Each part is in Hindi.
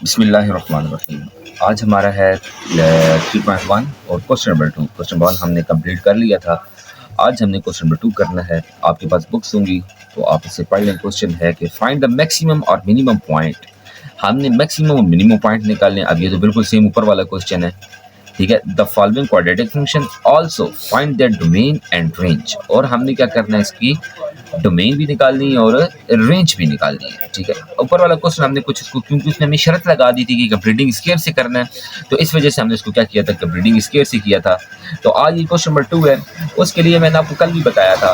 बिस्मिल्लाहिर्रहमानिर्रहीम। आज हमारा है 3.1 और क्वेश्चन नंबर 2। क्वेश्चन 1 हमने कंप्लीट कर लिया था। आज हमने क्वेश्चन नंबर 2 करना है। आपके पास बुक्स होंगी तो आप इससे पढ़ लें। क्वेश्चन है कि फाइंड द मैक्सिमम और मिनिमम पॉइंट। हमने मैक्सिमम और मिनिमम पॉइंट निकालने। अब ये तो बिल्कुल सेम ऊपर वाला क्वेश्चन है, ठीक है। The following quadratic function also find the domain and range. और हमने क्या करना है, इसकी डोमेन भी निकालनी है और रेंज भी निकालनी है, ठीक है। ऊपर वाला क्वेश्चन हमने कुछ इसको, क्योंकि उसने हमें शर्त लगा दी थी कि कंप्लीटिंग स्केयर से करना है, तो इस वजह से हमने इसको क्या किया था, कंप्लीटिंग स्केयर से किया था। तो आज ये क्वेश्चन नंबर 2 है। उसके लिए मैंने आपको कल भी बताया था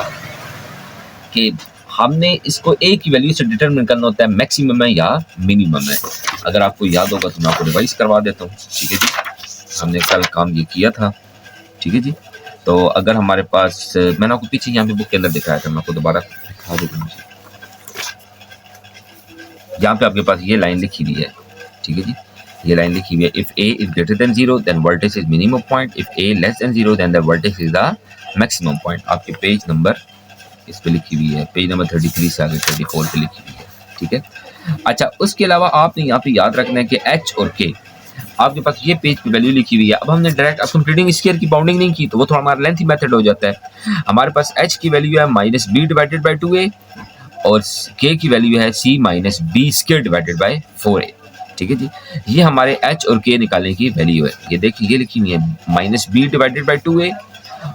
कि हमने इसको ए की वैल्यू से डिटरमिन करना होता है मैक्सिमम है या मिनिमम है। अगर आपको याद होगा तो मैं आपको रिवाइज करवा देता हूँ, ठीक है जी। हमने कल काम ये किया था, ठीक है जी। तो अगर हमारे पास, मैंने आपको पीछे यहाँ पे बुक के अंदर दिखाया था, मैं आपको दोबारा दिखा देता हूँ। यहाँ पे आपके पास ये लाइन लिखी हुई है, ठीक है जी। ये लाइन लिखी हुई है, if a is greater than 0 then vertex is minimum point, if a less than 0 then the vertex is the maximum point. आपके पेज नंबर इस पे लिखी हुई है, पेज नंबर 33 से आगे 34 पे लिखी हुई है, ठीक है। अच्छा, उसके अलावा आपने यहाँ पे याद रखना है कि h और k आपके पास ये पेज की वैल्यू लिखी हुई है। अब हमने डायरेक्ट कंप्लीटिंग स्क्वायर की बाउंडिंग नहीं की, तो वो थोड़ा हमारा लेंथी मेथड हो जाता है। हमारे पास h की वैल्यू है -b डिवाइडेड बाय 2a और k की वैल्यू है c -b square divided by 4a, ठीक है जी। ये हमारे h और k निकालने की वैल्यू है। ये देखिए, ये लिखी हुई है -b डिवाइडेड बाय 2a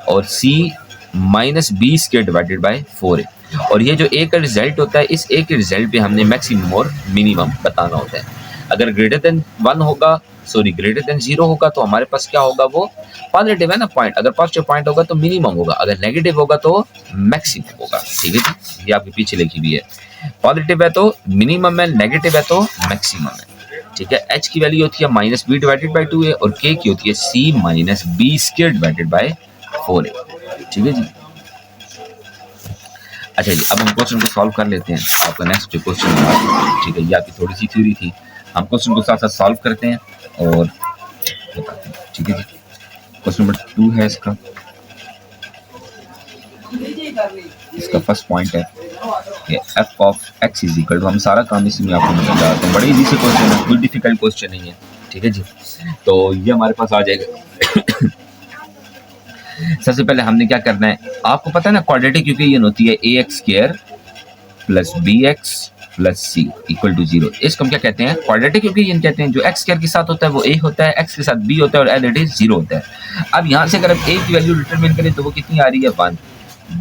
और c -b square divided by 4a। और ये जो a का रिजल्ट होता है, इस a के रिजल्ट पे हमने मैक्सिमम और मिनिमम बताना होता है। अगर ग्रेटर देन 1 होगा, सॉरी ग्रेटर देन 0 होगा, तो हमारे पास क्या होगा, वो पॉजिटिव है ना पॉइंट। अगर पॉजिटिव पॉइंट होगा तो मिनिमम होगा, अगर नेगेटिव होगा तो मैक्सिमम होगा, ठीक है जी। ये आपके पीछे लिखी हुई है, पॉजिटिव है तो मिनिमम है, नेगेटिव है तो मैक्सिमम है, ठीक है। h की वैल्यू होती है -b डिवाइडेड बाय 2a और k की होती है c -b square divided by 4a, ठीक है जी। अच्छा जी, अब हम क्वेश्चन को सॉल्व कर लेते हैं। आपका नेक्स्ट जो क्वेश्चन है, ठीक है, ये आपकी थोड़ी सी थ्योरी थी। हम क्वेश्चन को साथ साथ सॉल्व करते हैं और बताते हैं, ठीक है जी। क्वेश्चन नंबर 2 है इसका फर्स्ट पॉइंट है कि f of x is equal to, हम सारा काम इसमें आपको बताते हैं। बड़े इजी से क्वेश्चन है, कोई डिफिकल्ट क्वेश्चन नहीं है, ठीक है जी। तो ये हमारे पास आ जाएगा। सबसे पहले हमने क्या करना है, आपको पता है ना, क्वाड्रेटिक इक्वेशन होती है ax square plus bx plus c equal to 0। इसको हम क्या कहते हैं, क्वाड्रेटिक इक्वेशन कहते हैं। जो x स्क्वायर के साथ होता है वो a होता है, x के साथ b होता है और एज इट इज 0 होता है। अब यहाँ से अगर हम a की वैल्यू डिटरमिन करें तो वो कितनी आ रही है 1,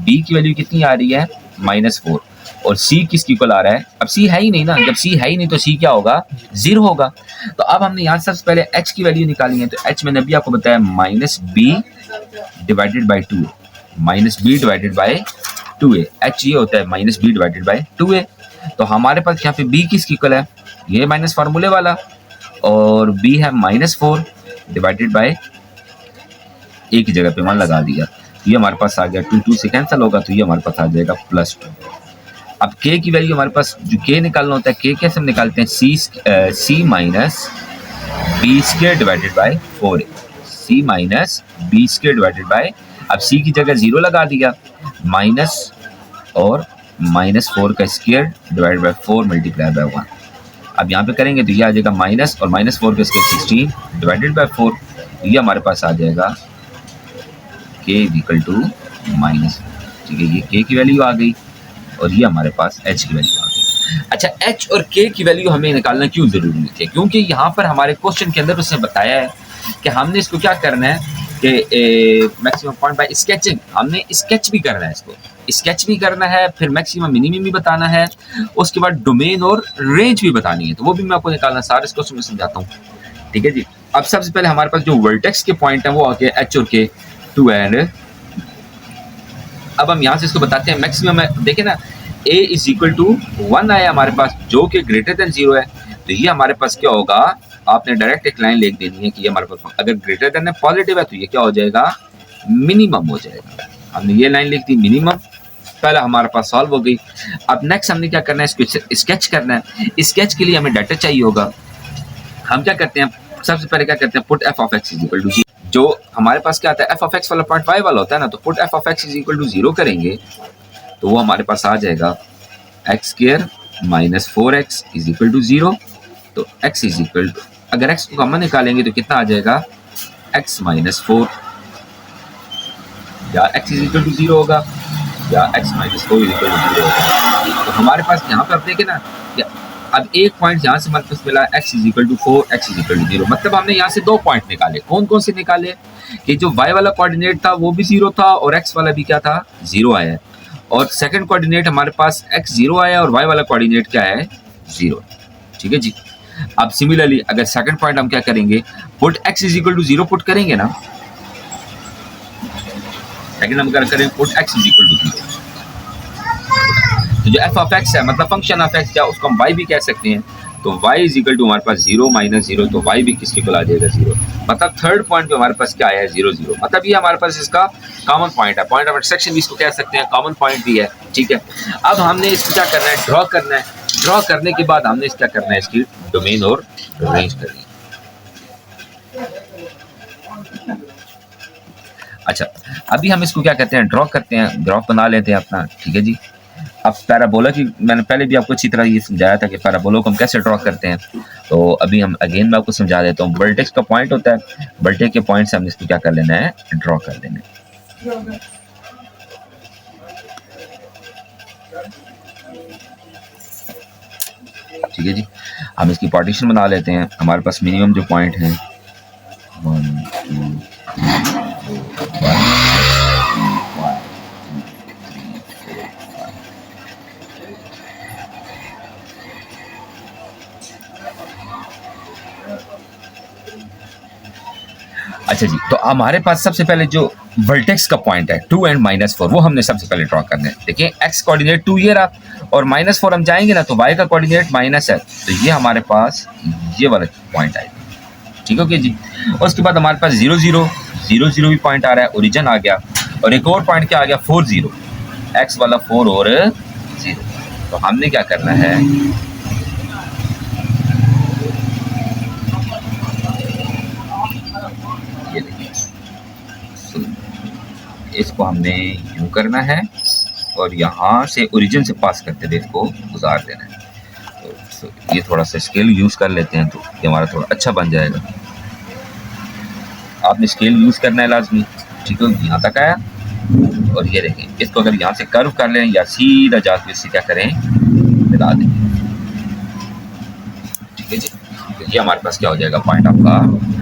b की वैल्यू कितनी आ रही है -4 और c किसकी इक्वल आ रहा है, अब c है ही नहीं ना। जब c है ही नहीं तो c क्या होगा, 0 होगा। तो अब हमने यहाँ सबसे पहले h की वैल्यू निकाली है। तो h मैंने अभी आपको बताया -b divided by 2, -b divided by 2a। h ये होता है -b डिवाइडेड बाय 2a। तो हमारे पास यहाँ पे b किसकी इक्वल है, ये माइनस फार्मूले वाला, और b है -4 डिवाइडेड बाय a की जगह पे 1 लगा दिया। ये हमारे पास आ गया 2 से कैंसिल होगा, तो ये हमारे पास आ जाएगा +2। अब k की वैल्यू हमारे पास, जो k निकालना होता है, k कैसे हम निकालते हैं, c minus b square divided by 4a, c minus b square divided by, अब c की जगह 0 लगा दिया, माइनस और -4 का square divided by 4 multiply by 1। अब यहाँ पे करेंगे तो ये आ जाएगा माइनस और -4 का स्क्वायर 16 डिवाइडेड बाय 4। ये हमारे पास आ जाएगा k इक्वल टू -, ठीक है। ये k की वैल्यू आ गई और ये हमारे पास h की वैल्यू आ गई। अच्छा, h और k की वैल्यू हमें निकालना क्यों जरूरी है, क्योंकि यहाँ पर हमारे क्वेश्चन के अंदर उसने बताया है कि हमने इसको क्या करना है कि मैक्सिमम पॉइंट बाय स्केचिंग, हमने स्केच भी करना है, इसको स्केच भी करना है, फिर मैक्सिमम मिनिमम भी बताना है, उसके बाद डोमेन और रेंज भी बतानी है। तो वो भी मैं आपको निकालना, सारे इस क्वेश्चन में समझाता हूँ, ठीक है जी। अब सबसे पहले हमारे पास जो वर्टेक्स के पॉइंट है वो आ गया h और k 2 एंड। अब हम यहाँ से इसको बताते हैं मैक्सिमम है, देखें ना, a इज इक्वल टू 1 आया हमारे पास, जो कि ग्रेटर देन 0 है। तो ये हमारे पास क्या होगा, आपने डायरेक्ट एक लाइन लिख देनी है कि ये हमारे पास अगर ग्रेटर देन है, पॉजिटिव है, तो ये क्या हो जाएगा, मिनिमम हो जाएगा। हमने ये लाइन लिख दी मिनिमम, पहला हमारे पास सॉल्व हो गई। अब नेक्स्ट हमने क्या करना है, इसको स्केच करना है। स्केच के लिए हमें डाटा चाहिए होगा। हम क्या करते हैं, सबसे पहले क्या करते हैं, put f of x is equal to 0। जो हमारे पास क्या आता है, f ऑफ x वाला पॉइंट y वाला होता है ना, तो put f of x is equal to 0 करेंगे तो वो हमारे पास आ जाएगा x square -4x is equal to 0 तो x इज इक्वल टू, अगर x को कॉमन निकालेंगे तो कितना आ जाएगा, x माइनस 4, या x इज इक्वल टू 0 होगा, या x minus 4 is equal to 0 होगा। तो हमारे पास यहाँ पर आप देखें ना, अब एक पॉइंट यहाँ से हमारे पास मिला x is equal to 4, x is equal to 0, मतलब हमने यहाँ से 2 पॉइंट निकाले। कौन कौन से निकाले, कि जो y वाला कोऑर्डिनेट था वो भी 0 था और x वाला भी क्या था, 0 आया है, और सेकंड कोऑर्डिनेट हमारे पास x 0 आया और y वाला कोऑर्डिनेट क्या है, 0। ठीक है जी। अब सिमिलरली अगर सेकंड पॉइंट हम क्या करेंगे, put x is equal to 0 put करेंगे ना, सेकंड हम क्या करेंगे, put x is equal to 0। तो जो f ऑफ x है, मतलब फंक्शन ऑफ x क्या, उसको हम y भी कह सकते हैं। तो y इज इक्वल टू हमारे पास 0 माइनस 0, तो y भी किसके इक्वल आ जाएगा, 0। मतलब थर्ड पॉइंट पे हमारे पास क्या आया है, 0 0, मतलब ये हमारे पास इसका कॉमन पॉइंट है, पॉइंट ऑफ इंटरसेक्शन भी इसको कह सकते हैं, कॉमन पॉइंट भी है। ठीक है, अब हमने इसको क्या करना है, ड्रॉ करना है। ड्रॉ करने के बाद हमने क्या करना है, इसकी डोमेन और रेंज करनी है। अच्छा, अभी हम इसको क्या कहते हैं, ड्रॉ करते हैं, ग्राफ बना लेते हैं अपना। ठीक है जी। अब पैराबोला की मैंने पहले भी आपको अच्छी तरह ये समझाया था कि पैराबोला को हम कैसे ड्रॉ करते हैं, तो अभी हम अगेन मैं आपको समझा देता हूँ। वर्टेक्स का पॉइंट होता है, वर्टेक्स के पॉइंट से हमने इसको क्या कर लेना है, ड्रॉ कर लेना है। ठीक है जी। हम इसकी पार्टीशन बना लेते हैं। हमारे पास मिनिमम जो पॉइंट है 1 2 3 4 5 अच्छा जी, तो हमारे पास सबसे पहले जो वर्टेक्स का पॉइंट है 2 एंड -4, वो हमने सबसे पहले ड्रॉ करना है। देखिए x कोऑर्डिनेट 2 ये रहा, और -4 हम जाएंगे ना तो y का कोऑर्डिनेट माइनस है, तो ये हमारे पास ये वाला पॉइंट आएगा। ठीक है ओके जी। और उसके बाद हमारे पास 0 0 0 0 भी पॉइंट आ रहा है, ओरिजिन आ गया, और एक और पॉइंट क्या आ गया, 4 0, x वाला 4 और 0। तो हमने क्या करना है, ये देखिए इसको हमने यूं करना है और यहाँ से ओरिजिन से पास करते हुए इसको गुजार देना है। तो ये थोड़ा सा स्केल यूज़ कर लेते हैं तो ये हमारा थोड़ा अच्छा बन जाएगा। आपने स्केल यूज़ करना है लाजमी। ठीक है, यहाँ तक आया, और ये देखें इसको अगर यहाँ से कर्व कर लें या सीधा जाके इससे क्या करें, मिला दें। ठीक है जी, तो ये हमारे पास क्या हो जाएगा, पॉइंट आपका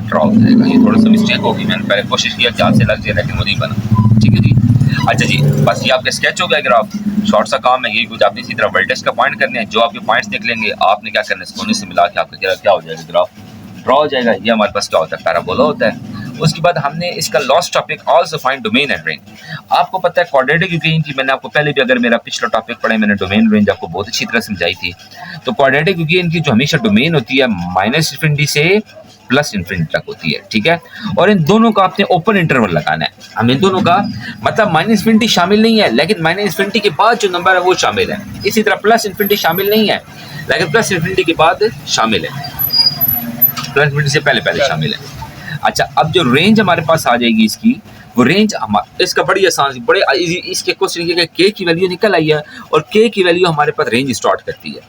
ड्रॉ हो जाएगा। ये थोड़ा सा मिस्टेक होगी, मैंने पहले कोशिश किया कि हाथ से लग जाए लेकिन वो नहीं बना। ठीक है जी। अच्छा जी, बस ये आपका स्केच हो गया ग्राफ, शॉर्ट सा काम है। यही कुछ आपने इसी तरह वर्टेक्स का पॉइंट करने हैं, जो आपके पॉइंट्स निकलेंगे आपने क्या करना है, कोने से मिला के आपका क्या हो जाएगा, ग्राफ ड्रॉ हो जाएगा। ये हमारे पास क्या होता है, पैराबोला होता है। उसके बाद हमने इसका last topic also find domain and range. आपको पता है क्वाड्रेटिक यूक्लिडियन की मैंने आपको पहले भी, अगर मेरा पिछला टॉपिक पढ़े, मैंने डोमेन रेंज आपको बहुत अच्छी तरह समझाई थी। तो क्वाड्रेटिक यूक्लिडियन की जो हमेशा डोमेन होती है -∞ से +∞ तक होती है। ठीक है, और इन दोनों का आपने ओपन इंटरवल लगाना है। हम इन दोनों का मतलब -∞ शामिल नहीं है, लेकिन -∞ के बाद जो नंबर है वो शामिल है। इसी तरह +∞ शामिल नहीं है, लेकिन +∞ के बाद शामिल है, +∞ से पहले शामिल है। अच्छा, अब जो रेंज हमारे पास आ जाएगी इसकी, वो रेंज इसका बड़ी आसान, बड़े इसके क्वेश्चन के की वैल्यू निकल आई है, और के की वैल्यू हमारे पास रेंज स्टार्ट करती है।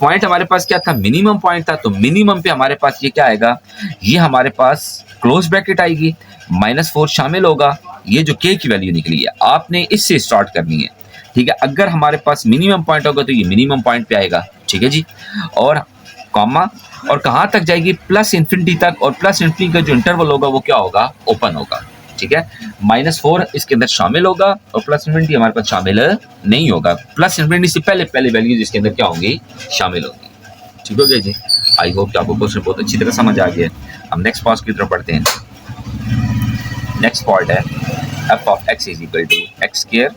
पॉइंट हमारे पास क्या था, मिनिमम पॉइंट था, तो मिनिमम पे हमारे पास ये क्या आएगा, ये हमारे पास क्लोज ब्रैकेट आएगी, -4 शामिल होगा। ये जो के की वैल्यू निकली है आपने इससे स्टार्ट करनी है। ठीक है, अगर हमारे पास मिनिमम पॉइंट होगा तो ये मिनिमम पॉइंट पे आएगा। ठीक है जी, और कॉमा, और कहाँ तक जाएगी, +∞ तक, और +∞ का जो इंटरवल होगा वो क्या होगा, ओपन होगा। ठीक है, -4 इसके अंदर शामिल होगा और +∞ हमारे पास शामिल नहीं होगा। +∞ से पहले वैल्यूज इसके अंदर क्या होंगी, शामिल होगी। ठीक हो गया जी। आई होप कि आपको क्वेश्चन बहुत अच्छी तरह समझ आ गया। हम नेक्स्ट पार्ट की तरफ बढ़ते हैं। नेक्स्ट पार्ट है f of x is equal to x²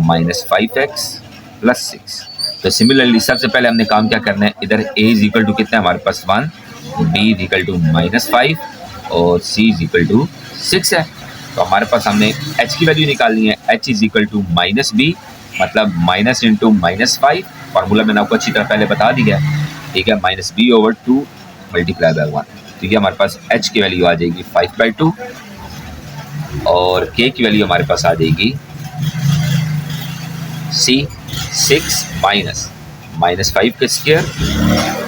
-5x + 6। तो सिमिलरली सबसे पहले हमने काम क्या करना है, इधर a इज इक्वल टू कितना है हमारे पास 1, b इज इक्वल टू -5 और c इज इक्वल टू 6 है। तो हमारे पास हमने h की वैल्यू निकालनी है, h is equal to -b, मतलब -∞ फार्मूला मैंने आपको अच्छी तरह पहले बता दिया। ठीक है, -b/2 × 1। तो ये हमारे पास h की वैल्यू आ जाएगी 5/2 और k की वैल्यू हमारे पास आ जाएगी 6 - -5 का square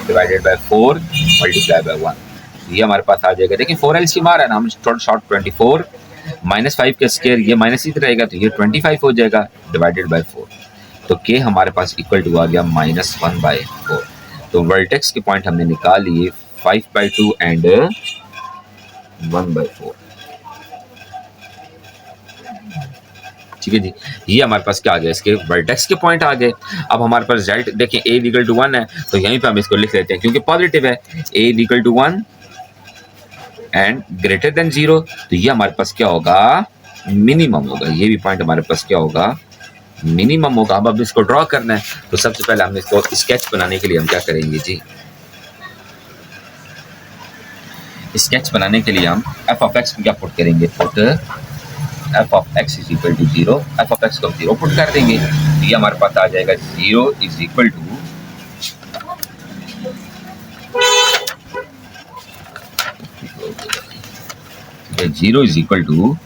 divided by 4 multiply by 1। ये हमारे पास आ जाएगा। देखिए 4 एलसीएम आ रहा है ना, हम थोड़ा शॉर्ट 24 -5 का स्क्वायर ये माइनस इधर रहेगा तो ये 25 हो जाएगा डिवाइडेड बाय 4। तो के हमारे पास इक्वल टू आ गया -1/4। तो वर्टेक्स के पॉइंट हमने निकाल लिए 5/2 एंड 1/4। ठीक है जी, ये हमारे पास क्या आ गया, इसके वर्टेक्स के पॉइंट आ गए। अब हमारे पास रिजल्ट देखिए a इक्वल टू 1 है तो यहीं पे हम इसको लिख लेते हैं क्योंकि पॉजिटिव है। a equal to 1 and greater than 0 तो ये हमारे पास क्या होगा, मिनिमम होगा। ये भी पॉइंट हमारे पास क्या होगा, मिनिमम होगा। अब इसको ड्रॉ करना है तो सबसे पहले हमने इसको स्केच बनाने के लिए हम क्या करेंगे जी, स्केच बनाने के लिए हम f ऑफ x को क्या पुट करेंगे, put f of x is equal to 0, f of x को 0 पुट कर देंगे तो ये हमारे पास आ जाएगा 0 is equal to 0 is equal to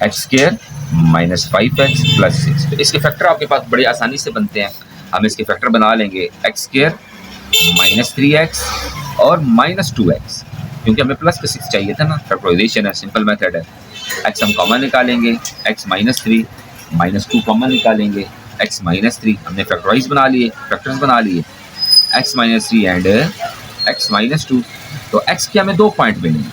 x square -5x plus 6। तो इसके फैक्टर आपके पास बड़े आसानी से बनते हैं। हम इसके फैक्टर बना लेंगे एक्स स्क्वायर -3x और -2x, क्योंकि हमें प्लस का 6 चाहिए था ना, फैक्टराइजेशन है, सिंपल मेथड है। x हम कॉमन निकालेंगे, x -3 -2 कॉमन निकालेंगे, x -3 हमने फैक्टराइज बना लिए, फैक्टर्स बना लिए, x -3 एंड x -2। तो x के हमें 2 पॉइंट मिलेंगे,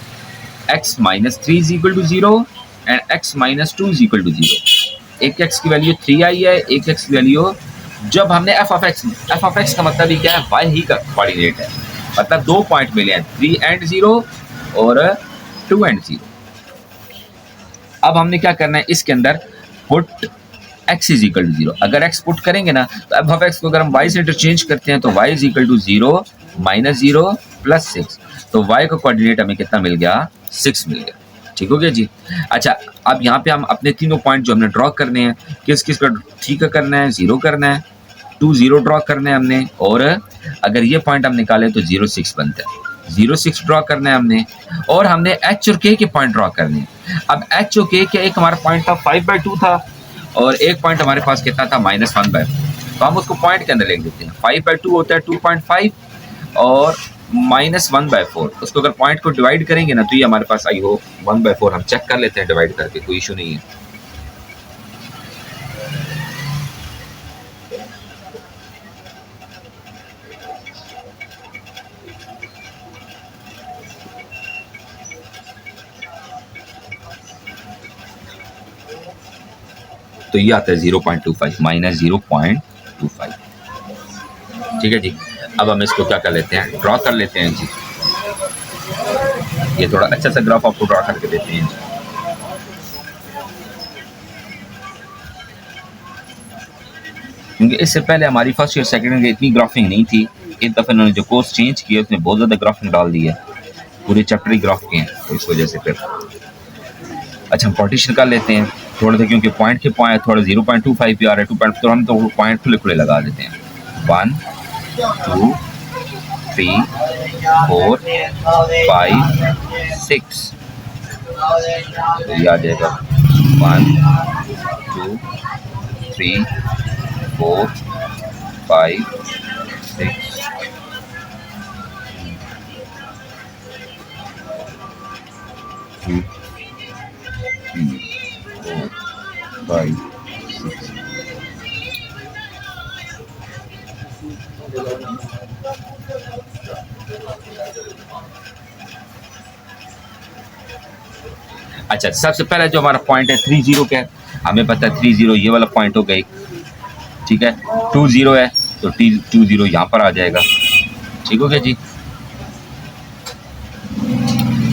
x -3 is equal to 0 and x -2 is equal to 0। एक x की वैल्यू 3 आई है, एक x की वैल्यू, जब हमने f ऑफ x का मतलब ये क्या है, y ही का कोऑर्डिनेट है, मतलब 2 पॉइंट मिले हैं, 3 एंड 0 और 2 एंड 0। अब हमने क्या करना है, इसके अंदर put x is equal to 0। अगर x पुट करेंगे ना तो f ऑफ x को अगर हम y से इंटरचेंज करते हैं तो y is equal to 0 -0 plus 6। तो y का कोऑर्डिनेट हमें कितना मिल गया, 6 मिल गया। ठीक हो गया जी। अच्छा, अब यहाँ पे हम अपने तीनों पॉइंट जो हमने ड्रॉ करने हैं, किस किस का ठीक करना है, 0 करना है, 2 0 ड्रॉ करना है हमने, और अगर ये पॉइंट हम निकालें तो 0 6 बनता है, 0 6 ड्रॉ करना है हमने, और हमने h और k के पॉइंट ड्रॉ करने हैं। अब h और k के एक हमारा पॉइंट था 5/2 था और एक पॉइंट हमारे पास कितना था, -1/4। तो हम उसको पॉइंट के अंदर लिख देते हैं, 5/2 होता है 2.5 और -1/4, उसको अगर पॉइंट को डिवाइड करेंगे ना तो ये हमारे पास आई हो 1/4। हम चेक कर लेते हैं डिवाइड करके, कोई इशू नहीं है। तो ये आता है 0.25 -0.25। ठीक है जी। अब हम इसको क्या कर लेते हैं, ड्रॉ कर लेते हैं जी। ये थोड़ा अच्छा सा ग्राफ आपको ड्रॉ करके देते हैं जी। क्योंकि इससे पहले हमारी फर्स्ट ईयर सेकेंड ईयर इतनी ग्राफिंग नहीं थी, एक दफ़ा इन्होंने जो कोर्स चेंज किया उसमें बहुत ज़्यादा ग्राफिंग डाल दी है, पूरे चैप्टर ही ग्राफ के हैं, तो इस वजह से फिर अच्छा हम पार्टीशन कर लेते हैं थोड़ा सा, क्योंकि पॉइंट के पॉइंट थोड़ा 0.25 भी आ रहा है, 2. तो हम तो पॉइंट खुले खुले लगा देते हैं, 1 2 3 4 5 6। तो ये आ जाएगा 1 2 3 4 5 6 2 3 4 5 6। अच्छा, सबसे पहले जो हमारा पॉइंट है 30 का, हमें पता है 30 ये वाला पॉइंट हो गई, ठीक है। 20 है तो 20 यहाँ पर आ जाएगा, ठीक हो गया जी।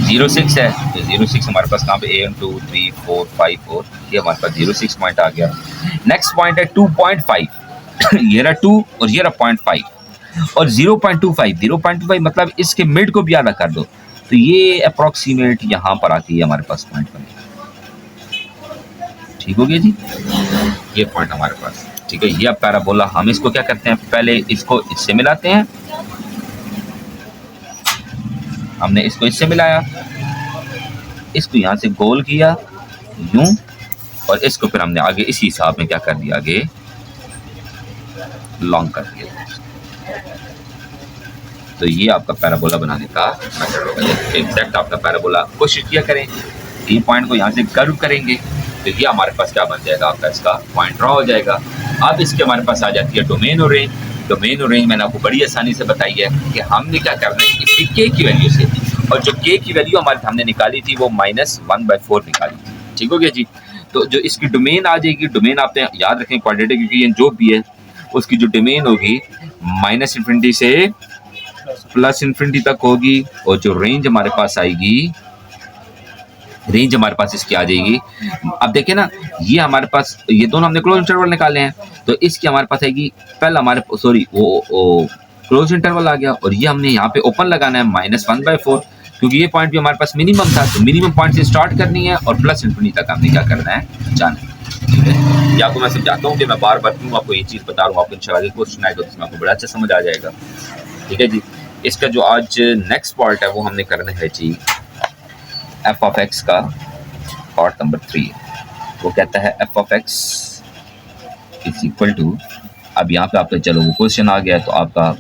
06 है तो 06 हमारे पास कहाँ पे, 1 2 3 4 5 4, ये हमारे पास 06 पॉइंट आ गया। नेक्स्ट पॉइंट है 2.5 ये रहा 2 और ये रहा 0.5 और 0.25 मतलब इसके मिड को भी आधा कर दो तो ये अप्रोक्सीमेट यहाँ पर आती है हमारे पास पॉइंट बने। ठीक हो गया जी, ये पॉइंट हमारे पास, ठीक है। ये अब पैराबोला, हम इसको क्या करते हैं, पहले इसको इससे मिलाते हैं, हमने इसको इससे मिलाया, इसको यहाँ से गोल किया यूं, और इसको फिर हमने आगे इसी हिसाब में क्या कर दिया, आगे लॉन्ग कर दिया। तो ये आपका पैराबोला बनाने का मेथड होगा। एग्जैक्ट आपका पैराबोला कोशिश किया करें, ये पॉइंट को यहाँ से कर्व करेंगे तो ये हमारे पास क्या बन जाएगा, आपका इसका पॉइंट ड्रॉ हो जाएगा। अब इसके हमारे पास आ जाती है डोमेन और रेंज। डोमेन और रेंज मैंने आपको बड़ी आसानी से बताई है कि हमने क्या करना है, इसकी के की वैल्यू से, और जो के की वैल्यू हमारे हमने निकाली थी वो -1/4 निकाली थी। ठीक हो गया जी। तो जो इसकी डोमेन आ जाएगी, डोमेन आपने याद रखें क्वाड्रेटिक, क्योंकि ये जो भी है उसकी जो डोमेन होगी -∞ से +∞ तक होगी, और जो रेंज हमारे पास आएगी, रेंज हमारे पास इसकी आ जाएगी। अब देखें ना, ये हमारे पास ये दोनों हमने क्लोज इंटरवल निकाले हैं, तो इसकी हमारे पास आएगी पहले हमारे सॉरी वो क्लोज इंटरवल आ गया, और ये हमने यहाँ पे ओपन लगाना है -1/4, क्योंकि ये पॉइंट भी हमारे पास मिनिमम था, तो मिनिमम पॉइंट से स्टार्ट करनी है और +∞ तक हमने क्या करना है, जाना है। ठीक है, ये आपको मैं समझाता हूँ कि मैं बार बार क्यों आपको ये चीज़ बता रहा हूँ, आपको इंशाल्लाह क्वेश्चन आएगा तो इसमें आपको बड़ा अच्छा समझ आ जाएगा। ठीक है जी। इसका जो आज नेक्स्ट पार्ट है वो हमने करना है जी f(x) का पार्ट नंबर 3। वो कहता है f(x) = अब यहाँ पे आपका चलो वो क्वेश्चन आ गया, तो आपका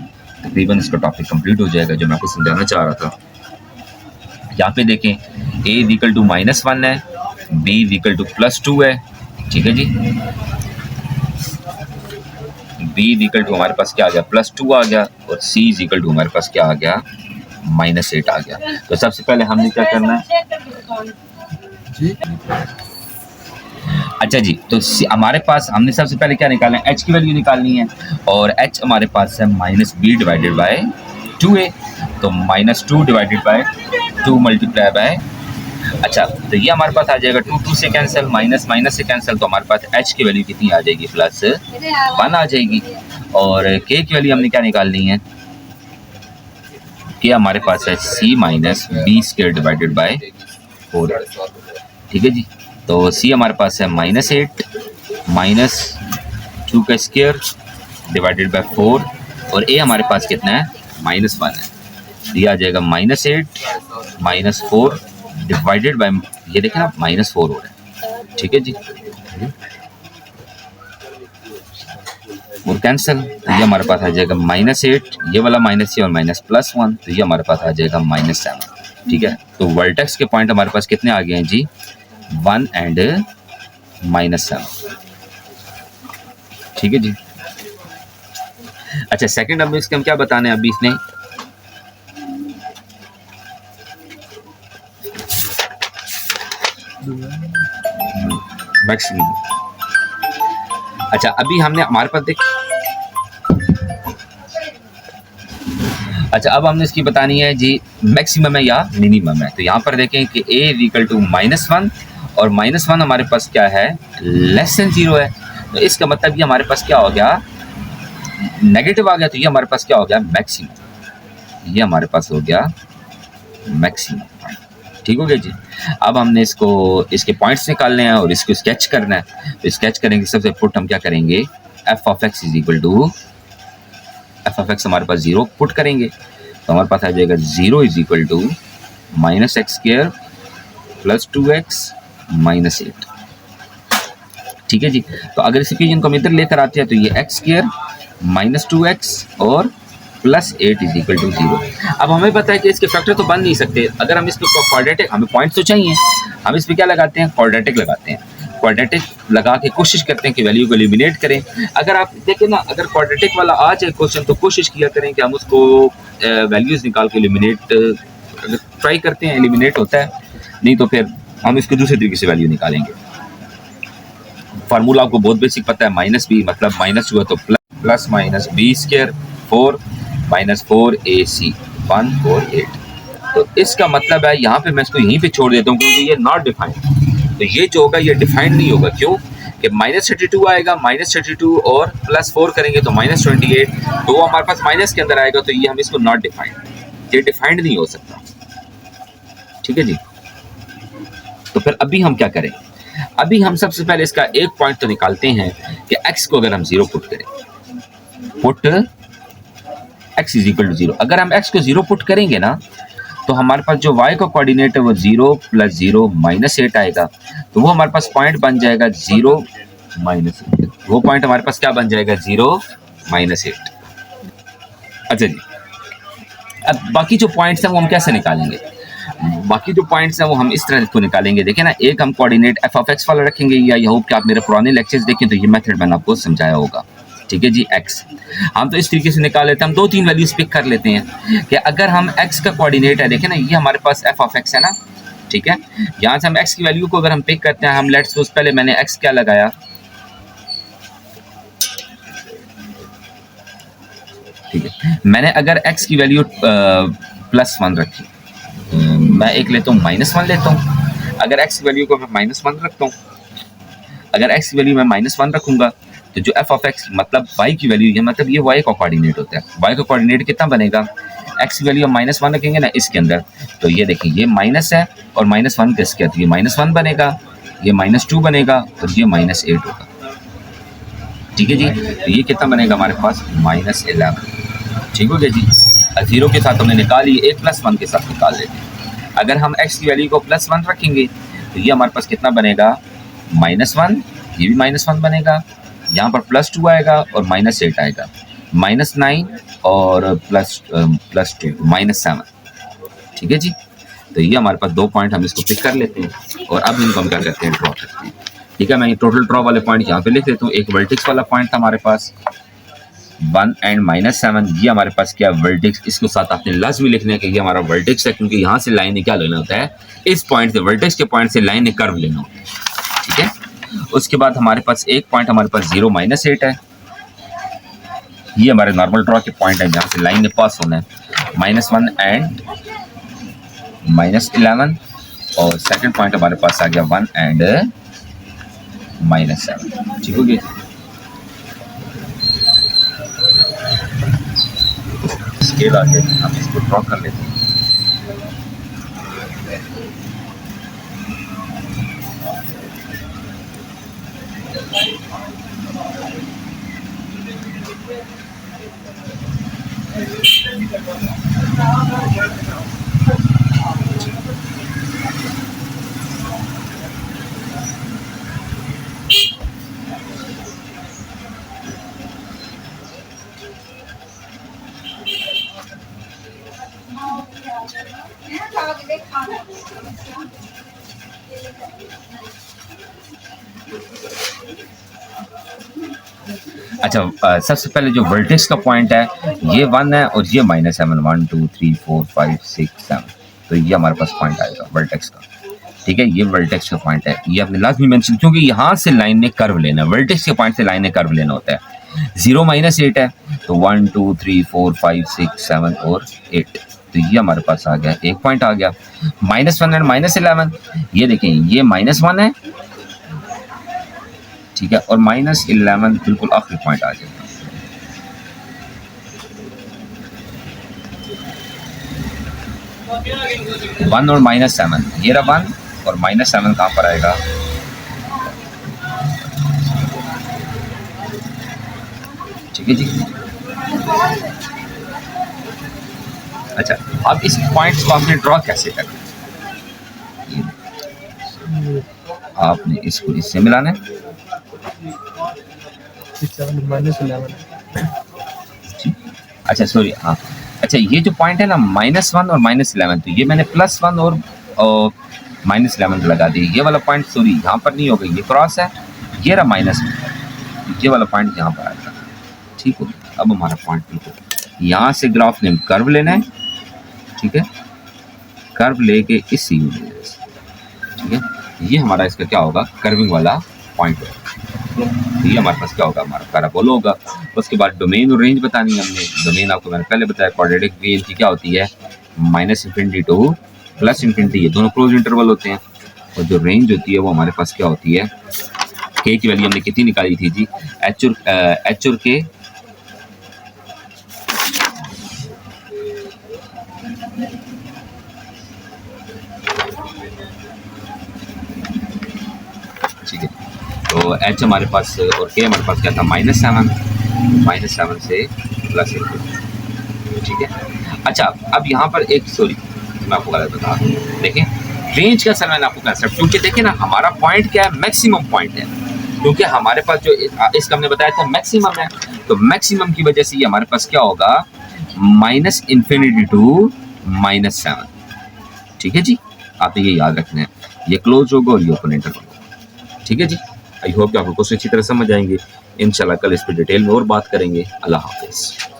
तकरीबन इसका टॉपिक कंप्लीट हो जाएगा जो मैं आपको समझाना चाह रहा था। यहाँ पे देखें a = -1 है, b = +2 है। ठीक है जी। b = हमारे पास क्या आ गया, +2 आ गया, और c = हमारे पास क्या आ गया, -8 आ गया। तो सबसे पहले हमने क्या करना है जी, अच्छा जी, तो हमारे पास हमने सबसे पहले क्या निकालना है, h की वैल्यू निकालनी है, और h हमारे पास है -b/2a, तो -2 / 2 × अच्छा, तो ये हमारे पास आ जाएगा 2 से कैंसिल, माइनस से कैंसिल, तो हमारे पास h की वैल्यू कितनी आ जाएगी, +1 आ जाएगी। और k की वैल्यू हमने क्या निकालनी है, k हमारे पास है c - b² / 4। ठीक है जी। तो c हमारे पास है -8 -2 का स्क्वायर / 4, और a हमारे पास कितना है, -1 है, ये आ जाएगा -8 - 4 डिवाइडेड बाय, ये देखें ना -4 हो रहा है। ठीक है जी। और कैंसिल, तो ये हमारे पास आ जाएगा -8, ये वाला माइनस है, और +1, तो ये हमारे पास आ जाएगा -7। ठीक है, तो वर्टेक्स के पॉइंट हमारे पास कितने आ गए हैं जी, 1 एंड -7। ठीक है जी। अच्छा, सेकंड अब इसके हम क्या बताने हैं, अभी इसने मैक्सिमम। अच्छा, अभी हमने हमारे पास देख, अच्छा अब हमने इसकी बतानी है जी मैक्सिमम है या मिनिमम है। तो यहाँ पर देखें कि a = -1, और -1 हमारे पास क्या है, <0 है, तो इसका मतलब ये हमारे पास क्या हो गया, नेगेटिव आ गया, तो ये हमारे पास क्या हो गया, मैक्सिमम, ये हमारे पास हो गया मैक्सिमम। ठीक हो गया जी। अब हमने इसको इसके पॉइंट्स निकालने हैं और इसको स्केच करना है। तो स्केच करेंगे, सबसे पुट हम क्या करेंगे, f(x) = f(x) हमारे पास 0 पुट करेंगे, तो हमारे पास आ जाएगा 0 = -x² + 2x - 8। ठीक है जी। तो अगर इस इक्वेशन को हम इधर लेकर आते हैं, तो ये x² - 2x और +8 = 0। अब हमें पता है कि इसके फैक्टर तो बन नहीं सकते, अगर हम इसको क्वाड्रेटिक, हमें पॉइंट तो चाहिए, हम इस पर क्या लगाते हैं, क्वाड्रेटिक लगाते हैं। क्वाड्रेटिक लगा के कोशिश करते हैं कि वैल्यू को एलिमिनेट करें। अगर आप देखें ना, अगर क्वाड्रेटिक वाला आ जाए क्वेश्चन, तो कोशिश किया करें कि हम उसको वैल्यूज़ निकाल के एलिमिनेट ट्राई करते हैं, एलिमिनेट होता है, नहीं तो फिर हम इसको दूसरे तरीके से वैल्यू निकालेंगे। फार्मूला आपको बहुत बेसिक पता है, -b मतलब माइनस हुआ तो प्लस -b² 4 -4ac 148। तो इसका मतलब है, यहाँ पे मैं इसको यहीं पे छोड़ देता हूँ क्योंकि ये नॉट डिफाइंड। तो ये जो होगा ये डिफाइंड नहीं होगा, क्यों कि -32 आएगा, -32 और +4 करेंगे तो -28, तो वो हमारे पास माइनस के अंदर आएगा, तो ये हम इसको नॉट डिफाइंड, ये डिफाइंड नहीं हो सकता। ठीक है जी। तो फिर अभी हम क्या करें, अभी हम सबसे पहले इसका एक पॉइंट तो निकालते हैं कि x को अगर हम 0 पुट करें, पुट x = 0, अगर हम x को 0 पुट करेंगे ना, तो हमारे पास जो y का कोऑर्डिनेट है वो 0 + 0 -8 आएगा, तो वो हमारे पास पॉइंट बन जाएगा 0 - 8। वो पॉइंट हमारे पास क्या बन जाएगा, 0 -8। अच्छा जी, अब बाकी जो पॉइंट्स हैं वो हम कैसे निकालेंगे? बाकी जो पॉइंट्स हैं वो हम इस तरह को निकालेंगे। देखिए ना, एक हम कोऑर्डिनेट एफ ऑफ एक्स वाला रखेंगे, या आई होप कि आप मेरे पुराने लेक्चर्स देखें तो ये मेथड मैंने आपको समझाया होगा। ठीक है जी, एक्स हम तो इस तरीके से निकाल लेते हैं, हम 2-3 वैल्यूज पिक कर लेते हैं कि अगर हम एक्स का कोऑर्डिनेट है, देखें ना ये हमारे पास एफ ऑफ एक्स है ना, ठीक है, यहाँ से हम एक्स की वैल्यू को अगर हम पिक करते हैं, हम लेट्स सपोज पहले मैंने एक्स क्या लगाया, ठीक है, मैंने अगर एक्स की वैल्यू +1 रखी, मैं एक लेता हूँ -1 लेता हूँ। अगर एक्स की वैल्यू को मैं -1 रखता हूँ, अगर एक्स की वैल्यू मैं -1 रखूंगा तो जो एफ ऑफ एक्स मतलब वाई की वैल्यू है, मतलब ये वाई का कोऑर्डिनेट होता है। वाई का कोऑर्डिनेट कितना बनेगा? एक्स की वैल्यू हम -1 रखेंगे ना इसके अंदर, तो ये देखिए ये माइनस है और -1 किसके आती है, -1 बनेगा, ये -2 बनेगा और ये -8 होगा। ठीक है जी, तो ये कितना बनेगा हमारे पास -11। ठीक हो गया जी, 0 के साथ हमने निकाली, एक +1 के साथ निकाल लेते हैं। अगर हम x की वैल्यू को +1 रखेंगे तो ये हमारे पास कितना बनेगा, -1, ये भी -1 बनेगा, यहाँ पर +2 आएगा और -8 आएगा, -9 और +2 -7। ठीक है जी, तो ये हमारे पास 2 पॉइंट हम इसको पिक कर लेते हैं और अब इनको हम क्या करते हैं, ड्रॉ करते हैं। ठीक है, मैं ये टोटल ड्रॉ वाले पॉइंट यहाँ पे लिख देता हूँ। एक वर्टेक्स वाला पॉइंट था हमारे पास 1 एंड -7, ये हमारे पास क्या वर्टेक्स, इसके साथ आपने लाजमी लिखना है कि ये हमारा वर्टेक्स है, क्योंकि यहाँ से लाइन ने क्या लेना होता है, इस पॉइंट से वर्टेक्स के पॉइंट से लाइन ने कर्व लेना होता है। ठीक है, उसके बाद हमारे पास एक पॉइंट हमारे पास 0 -8 है, ये हमारे नॉर्मल ड्रॉ के पॉइंट है जहाँ से लाइन ने पास होना है, -1 एंड -11, और सेकंड पॉइंट हमारे पास आ गया 1 एंड -7। ठीक हो गया, स्केल आ गया, हम इसको ड्रॉ कर लेते हैं। अच्छा, सबसे पहले जो वर्टेक्स का पॉइंट है ये 1 है और ये -7, 1 2 3 4 5 6 7, तो ये हमारे पास पॉइंट आएगा वर्टेक्स का। ठीक है, ये वर्टेक्स का पॉइंट है, ये आपने लाजमी मेंशन, क्योंकि यहाँ से लाइन ने कर्व लेना है, वर्टेक्स के पॉइंट से लाइन ने कर्व लेना होता है। 0 -8 है तो 1 2 3 4 5 6 7 और 8, तो ये हमारे पास आ गया, एक पॉइंट आ गया। -1 एंड -11, ये देखें ये -1 है, ठीक है, और -11 बिल्कुल आखिरी पॉइंट आ जाएगा। वन और -7, ये रहा 1 और -7 कहाँ पर आएगा, ठीक है जी। अच्छा, अब इस पॉइंट्स को आपने ड्रॉ कैसे करना है, आपने इसको इससे मिलाना है, अच्छा सॉरी, हाँ, अच्छा ये जो पॉइंट है ना -1 और -11, तो ये मैंने +1 और -11 लगा दी, ये वाला पॉइंट सॉरी यहाँ पर नहीं होगा, ये क्रॉस है, ये रहा -1, ये वाला पॉइंट यहाँ पर आएगा। ठीक हो गया, अब हमारा पॉइंट बिल्कुल यहाँ से ग्राफ ने कर्व लेना है, ठीक है, कर्व लेके इस सी में, ठीक है, ये हमारा इसका क्या होगा, कर्विंग वाला पॉइंट होगा, ये हमारे पास क्या होगा, हमारा पैराबोला होगा। उसके बाद डोमेन और रेंज बतानी है हमने, डोमेन आपको मैंने पहले बताया, क्वाड्रेटिक रेंज की क्या होती है, -∞ टू +∞, ये दोनों क्लोज इंटरवल होते हैं, और जो रेंज होती है वो हमारे पास क्या होती है, के की वैल्यू हमने कितनी निकाली थी जी, एच और के, ठीक है, तो एच हमारे पास और के हमारे पास क्या था, -7 से +1, ठीक है। अच्छा, अब यहाँ पर एक सॉरी मैं आपको गलत बता दूँ, देखें रेंज का सर मैंने आपको कंसेप्ट, क्योंकि देखें ना हमारा पॉइंट क्या है, मैक्सिमम पॉइंट है, क्योंकि हमारे पास जो इसका हमने बताया था मैक्सिमम है, तो मैक्सिमम की वजह से ये हमारे पास क्या होगा, -∞ टू -7। ठीक है जी, आपने ये याद रखना है, ये क्लोज होगा और ये ओपन इंटरवल होगा। ठीक है जी, आई होप कि आपको क्वेश्चन अच्छी तरह समझ आएंगे। इंशाल्लाह कल इस पर डिटेल में और बात करेंगे। अल्लाह हाफिज़।